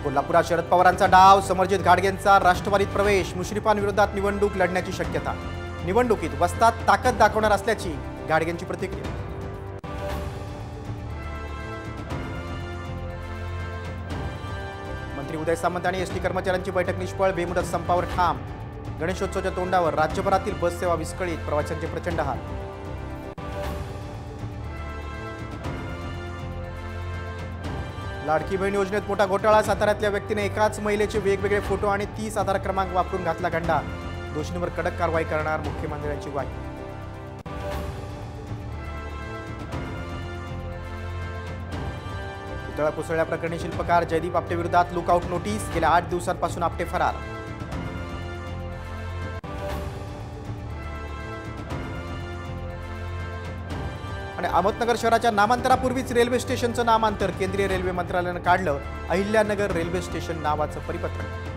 कोल्हापुरात शरद पवारांचा डाव, समरजित घाटगेंचा राष्ट्रवादीत प्रवेश, मुश्रीफांविरोधात निवडणूक लढण्याची शक्यता. निवडणुकीत वस्तात ताकद दाखवणार असल्याची घाटगेंची प्रतिक्रिया. मंत्री उदय सामंत आणि एसटी कर्मचाऱ्यांची बैठक निष्फळ, बेमुदत संपावर ठाम. गणेशोत्सवाच्या तोंडावर राज्यभरातील बस सेवा विस्कळीत, प्रवाशांचे प्रचंड हाल. लाडकी बहीण योजनेत मोठा घोटाळा, साताऱ्यातल्या व्यक्तीने एकाच महिलेचे वेगवेगळे फोटो आणि 30 आधार क्रमांक वापरून घातला गंडा. दोषींवर कडक कारवाई करणार मुख्यमंत्र्यांची ग्वाही. पुतळा कोसळल्याप्रकरणी शिल्पकार जयदीप आपटे विरोधात लुकआउट नोटीस, गेल्या 8 दिवसांपासून आपटे फरार. आणि अहमदनगर शहराच्या नामांतरापूर्वीच रेल्वे स्टेशनचं नामांतर केंद्रीय रेल्वे मंत्रालयानं काढलं. अहिल्यानगर रेल्वे स्टेशन नावाचं परिपत्रक.